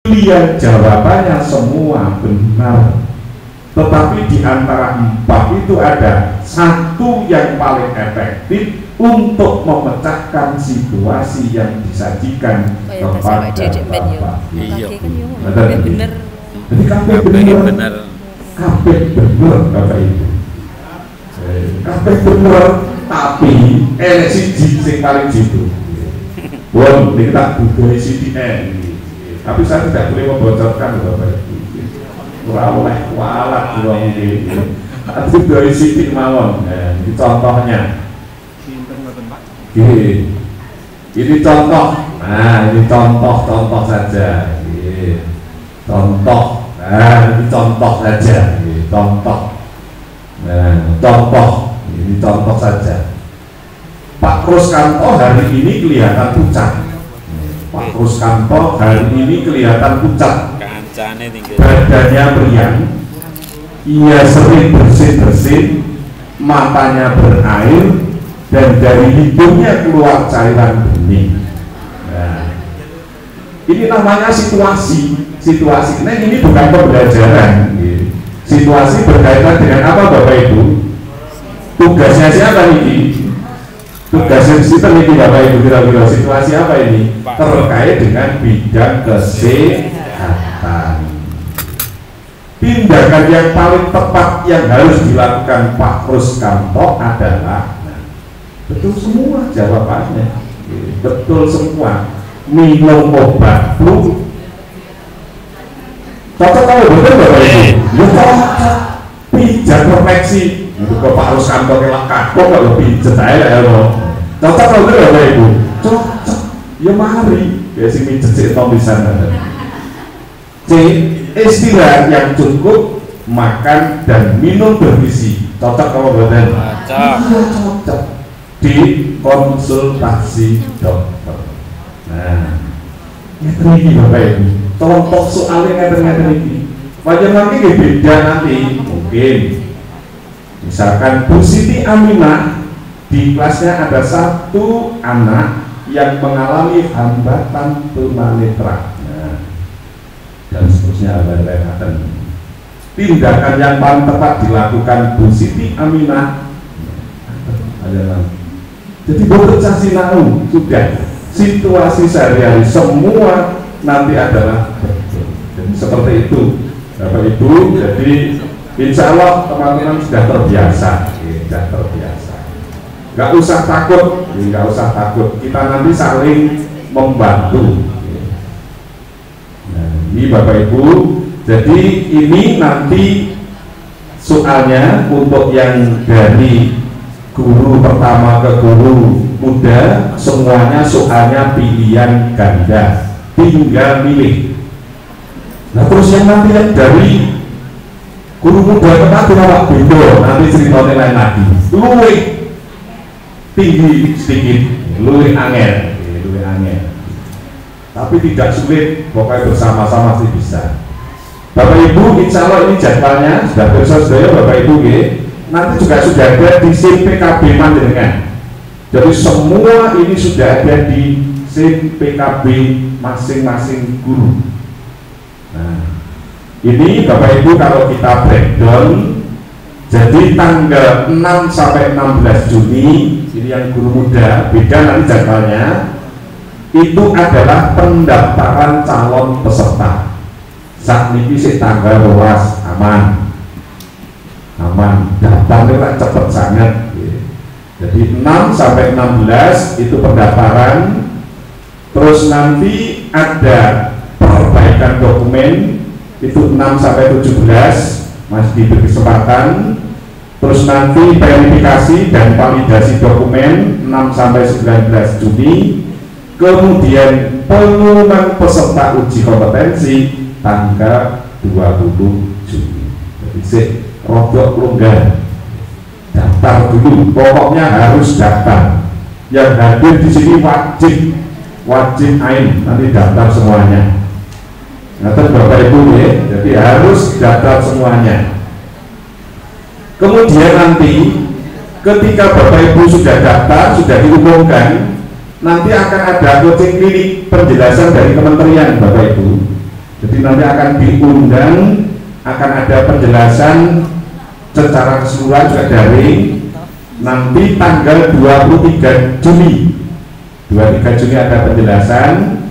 Pilihan jawabannya semua benar, tetapi di antara 4 itu ada satu yang paling efektif untuk memecahkan situasi yang disajikan kepada Bapak. Iya. Benar. Jadi kabeh benar. Kabeh benar Bapak Ibu. Kabeh benar, tapi enek siji sing paling jitu. Bon, kita budaya CDN. Tapi saya tidak boleh membocorkan Bapak Ibu. Ora oleh walat wong iki. Budaya sithik mawon. Ini contohnya. Ini contoh. Nah, ini contoh saja. Contoh. Nah, ini contoh saja. Contoh. Nah, contoh. Ini contoh saja. Pak Ruskanto hari ini kelihatan pucat. Pak Ruskanto hari ini kelihatan pucat. Badannya meriang. Ia sering bersin-bersin, matanya berair, dan dari hidungnya keluar cairan bening. Nah, ini namanya situasi. Nah, ini bukan pembelajaran. Situasi berkaitan dengan apa Bapak Ibu? Tugasnya siapa ini? Tugasnya kita ini Bapak Ibu, kira-kira situasi apa ini? Terkait dengan bidang kesehatan. Tindakan yang paling tepat yang harus dilakukan Pak Ruskanto adalah betul semua jawabannya, betul semua. Minum obat flu, cocok kalau betul Bapak Ibu, ya cocok. Pijat proteksi, itu ke Pak Ruskanto kelak kakok kalau pijat aja ya cocok kalau betul Bapak Ibu, cocok. Ya mari, ya si pijat sih tau bisa. C. Istirahat yang cukup, makan dan minum bergizi, cocok kalau betul. Cocok. Di konsultasi dokter. Nah, ini Bapak Ibu, contoh soalnya ini. Wajar nanti beda nanti, mungkin misalkan Bu Siti Aminah di kelasnya ada satu anak yang mengalami hambatan tunanetra, dan seterusnya ada tindakan yang paling tepat dilakukan Bu Siti Aminah adalah jadi bekerja sinau sudah situasi sehari-hari semua nanti adalah betul. Jadi seperti itu Bapak Ibu. Jadi insya Allah teman-teman sudah terbiasa, nggak usah takut, kita nanti saling membantu. Nah, ini Bapak Ibu, jadi ini nanti soalnya untuk yang dari guru pertama ke guru muda, semuanya soalnya pilihan ganda, tinggal milih. Nah terus yang nanti yang dari guru muda ke Pak Bindo, nanti ceritanya lain lagi, luwih tinggi sedikit, luwih angel, tapi tidak sulit, pokoknya bersama-sama sih bisa. Bapak Ibu, insya Allah ini jadwalnya sudah bersedia Bapak Ibu, nanti juga sudah ada di SIM PKB Panjenengan. Jadi semua ini sudah ada di SIM PKB masing-masing guru. Nah, ini Bapak Ibu kalau kita breakdown, jadi tanggal 6 sampai 16 Juni ini yang guru muda, beda nanti jadwalnya, itu adalah pendaftaran calon peserta. Saat ini sih tanggal 12 aman, daftarnya kan cepet sangat. Jadi 6 sampai 16 itu pendaftaran, terus nanti ada perbaikan dokumen itu 6 sampai 17 masih diberi kesempatan, terus nanti verifikasi dan validasi dokumen 6 sampai 19 Juni, kemudian pengumuman peserta uji kompetensi tanggal 20 Juni. Jadi sih rodok longgar, daftar dulu, pokoknya harus daftar. Yang hadir di sini wajib nanti daftar semuanya. Nanti Bapak Ibu ya, jadi harus daftar semuanya. Kemudian nanti ketika Bapak Ibu sudah daftar, sudah diumumkan, nanti akan ada coaching klinik penjelasan dari kementerian Bapak Ibu. Jadi nanti akan diundang, akan ada penjelasan secara keseluruhan juga daring. Nanti tanggal 23 Juni ada penjelasan,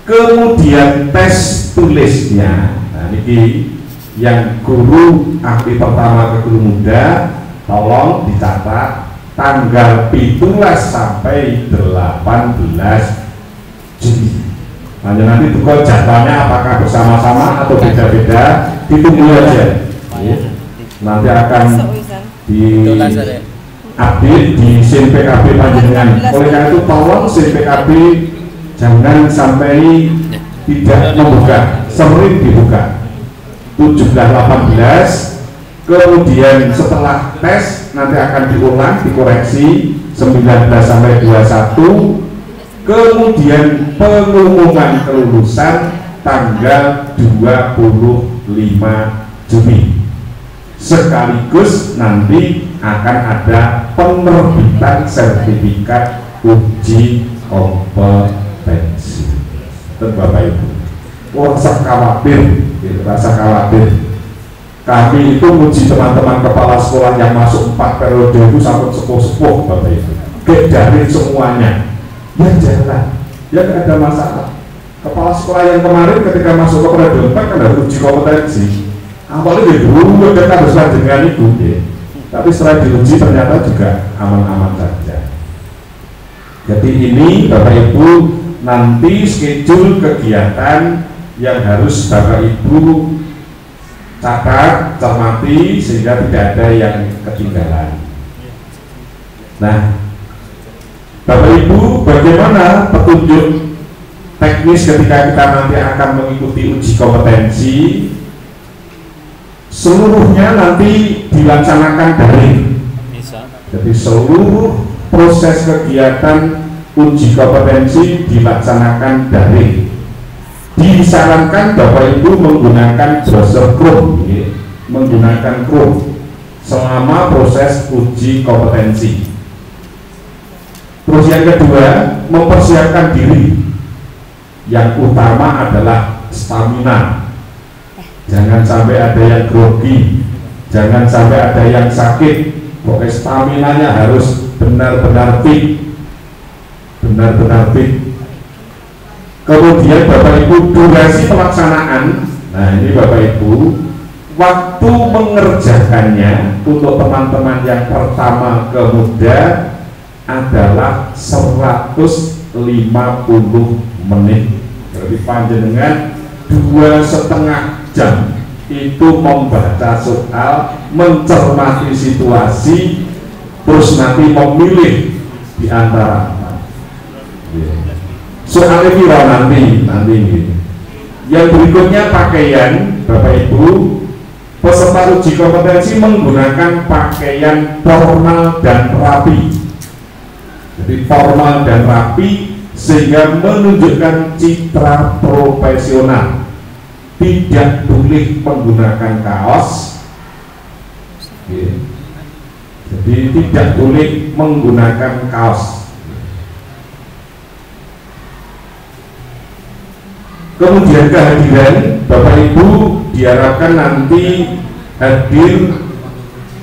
kemudian tes tulisnya. Nah ini yang guru aktif pertama ke guru muda, tolong dicatat tanggal 17 sampai 18 Juni. Nanti tuh jadwalnya apakah bersama-sama atau beda-beda, ditunggu aja. Nanti akan update di SIN PKB Panjenengan. Oleh karena itu tolong SIN PKB jangan sampai tidak membuka, sering dibuka. 17-18, kemudian setelah tes nanti akan diulang, dikoreksi 19 sampai 21, kemudian pengumuman kelulusan tanggal 25 Juni. Sekaligus nanti akan ada penerbitan sertifikat uji kompetensi. Tentu Bapak Ibu, rasa khawatir, rasa khawatir. Kami itu uji teman-teman kepala sekolah yang masuk 4 periode itu sampai sepuh-sepuh Bapak Ibu. Dari semuanya, ya jalan, ya tidak ada masalah. Kepala sekolah yang kemarin ketika masuk ke periode 4 kan ada uji kompetensi. Awalnya dulu mereka harus dengan itu, ya. Tapi setelah diuji ternyata juga aman-aman saja. Jadi ini Bapak Ibu nanti schedule kegiatan yang harus Bapak Ibu catat, cermati sehingga tidak ada yang ketinggalan. Nah, Bapak Ibu, bagaimana petunjuk teknis ketika kita nanti akan mengikuti uji kompetensi? Seluruhnya nanti dilaksanakan daring. Jadi seluruh proses kegiatan uji kompetensi dilaksanakan daring. Disarankan Bapak Ibu menggunakan browser Chrome, menggunakan Chrome selama proses uji kompetensi. Terus yang kedua, mempersiapkan diri. Yang utama adalah stamina. Jangan sampai ada yang grogi, jangan sampai ada yang sakit. Pokoknya staminanya harus benar-benar fit, benar-benar fit. Kemudian Bapak Ibu, durasi pelaksanaan. Nah ini Bapak Ibu, waktu mengerjakannya untuk teman-teman yang pertama ke muda adalah 150 menit. Jadi panjenengan 2,5 jam itu membaca soal, mencermati situasi, terus nanti memilih di antara soalnya viral nanti gitu. Yang berikutnya pakaian, Bapak Ibu, peserta uji kompetensi menggunakan pakaian formal dan rapi. Jadi formal dan rapi sehingga menunjukkan citra profesional. Tidak boleh menggunakan kaos, jadi tidak boleh menggunakan kaos. Kemudian kehadiran Bapak Ibu diharapkan nanti hadir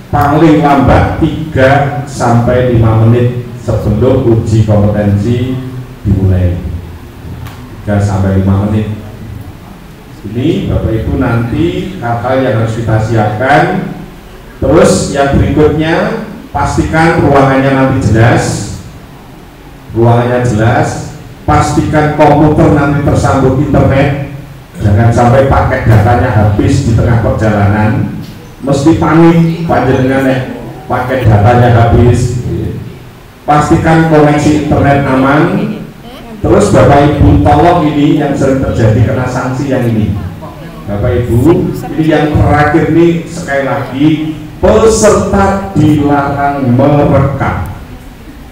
paling lambat 3 sampai 5 menit sebelum uji kompetensi dimulai. 3 sampai 5 menit. Ini Bapak Ibu nanti hal-hal yang harus kita siapkan. Terus yang berikutnya, pastikan ruangannya nanti jelas. Ruangannya jelas. Pastikan komputer nanti tersambung internet. Jangan sampai paket datanya habis di tengah perjalanan. Mesti panik panjenengan paket datanya habis. Pastikan koneksi internet aman. Terus Bapak Ibu tolong ini yang sering terjadi kena sanksi yang ini. Bapak Ibu, ini yang terakhir nih sekali lagi, peserta dilarang merekam,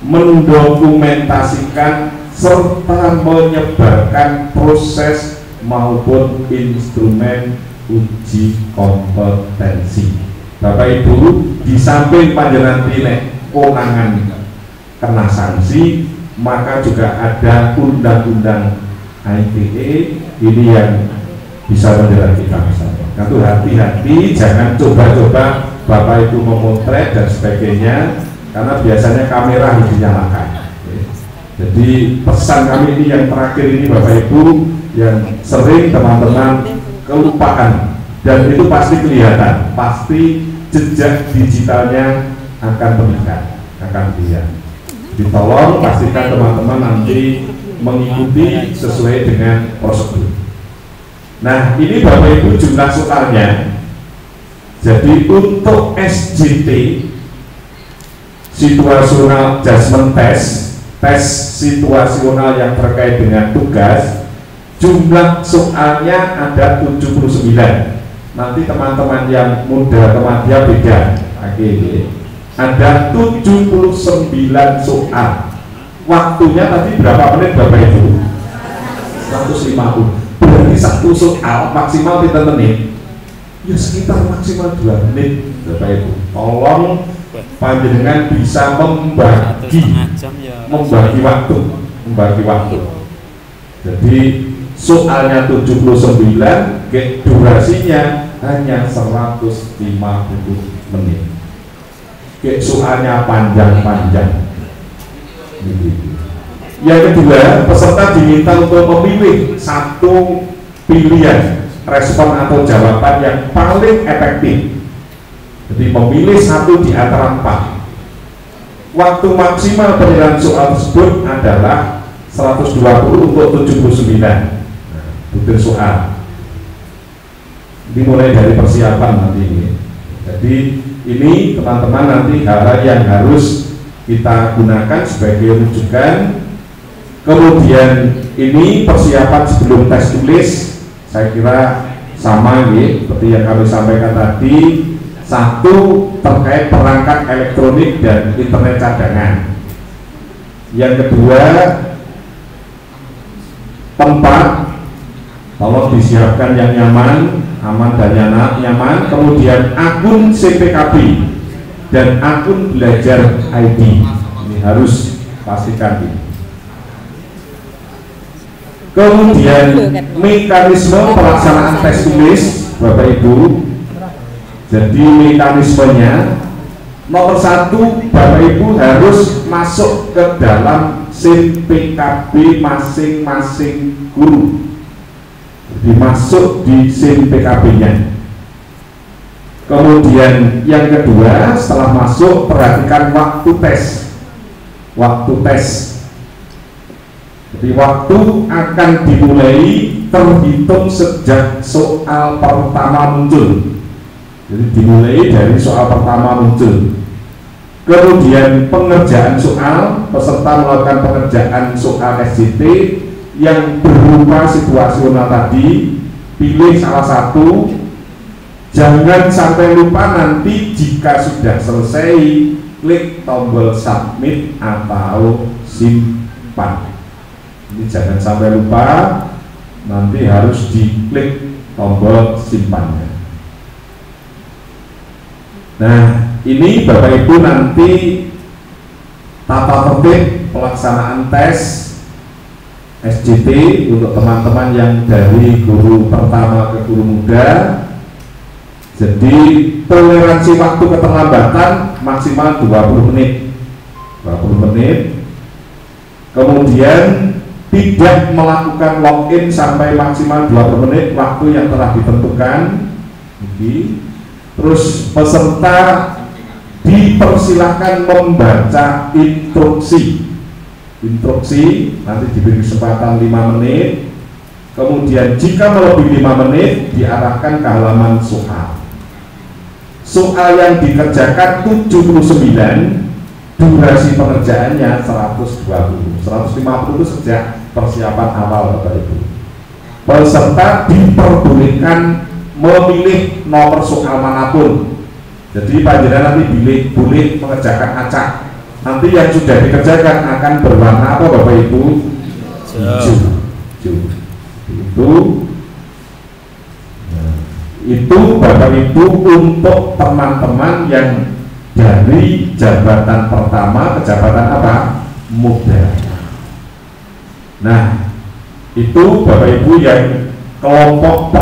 mendokumentasikan serta menyebarkan proses maupun instrumen uji kompetensi. Bapak Ibu, di samping panjenengan tilek konangan kena sanksi, maka juga ada undang-undang ITE ini yang bisa menyerang kita misalnya. Nah, itu hati-hati, jangan coba-coba Bapak Ibu memotret dan sebagainya, karena biasanya kamera harus dinyalakan. Jadi pesan kami ini yang terakhir ini Bapak Ibu, yang sering teman-teman kelupaan, dan itu pasti kelihatan, pasti jejak digitalnya akan meningkat, akan dilihat. Ditolong pastikan teman-teman nanti mengikuti sesuai dengan prosedur. Nah, ini Bapak Ibu jumlah soalnya. Jadi untuk SJT, situational adjustment test, tes situasional yang terkait dengan tugas, jumlah soalnya ada 79. Nanti teman-teman yang muda kemudian beda. Oke, ada 79 soal. Waktunya tadi berapa menit Bapak Ibu? 150. Berarti satu soal maksimal 3 menit, ya sekitar maksimal 2 menit Bapak Ibu. Tolong panjenengan bisa membagi waktu. Jadi soalnya 79, durasinya hanya 150 menit. Soalnya panjang-panjang. Yang kedua, peserta diminta untuk memilih satu pilihan respon atau jawaban yang paling efektif. Jadi memilih satu di antara 4. Waktu maksimal penilaian soal tersebut adalah 120 untuk 79 butir soal. Ini mulai dari persiapan nanti ini. Jadi ini teman-teman nanti hal-hal yang harus kita gunakan sebagai rujukan. Kemudian ini persiapan sebelum tes tulis, saya kira sama ya, seperti yang kami sampaikan tadi. Satu, terkait perangkat elektronik dan internet cadangan. Yang kedua, tempat, tolong disiapkan yang nyaman, aman dan nyaman. Kemudian akun CPKB dan akun belajar ID, ini harus pastikan ini. Kemudian mekanisme pelaksanaan tes tulis Bapak Ibu. Jadi mekanismenya nomor 1, Bapak Ibu harus masuk ke dalam SIM PKB masing-masing guru. Jadi masuk di SIM PKB nya. Kemudian yang kedua, setelah masuk perhatikan waktu tes. Jadi waktu akan dimulai terhitung sejak soal pertama muncul. Jadi dimulai dari soal pertama muncul. Kemudian pengerjaan soal, peserta melakukan pengerjaan soal SJT yang berupa situasional tadi. Pilih salah satu. Jangan sampai lupa nanti jika sudah selesai, klik tombol submit atau simpan. Ini jangan sampai lupa, nanti harus diklik tombol simpannya. Nah, ini Bapak Ibu nanti tata tertib pelaksanaan tes SJT untuk teman-teman yang dari guru pertama ke guru muda. Jadi toleransi waktu keterlambatan maksimal 20 menit. Kemudian tidak melakukan login sampai maksimal 20 menit waktu yang telah ditentukan. Terus peserta dipersilahkan membaca instruksi nanti diberi kesempatan 5 menit. Kemudian jika melebihi 5 menit diarahkan ke halaman soal yang dikerjakan 79, durasi pengerjaannya 150 itu sejak persiapan awal Bapak Ibu. Peserta diperbolehkan memilih nomor soal manapun. Jadi panjenengan nanti boleh mengerjakan acak. Nanti yang sudah dikerjakan akan berwarna apa Bapak Ibu? Hijau. Itu Bapak Ibu untuk teman-teman yang dari jabatan pertama ke jabatan apa? Muda. Nah, itu Bapak Ibu yang kelompok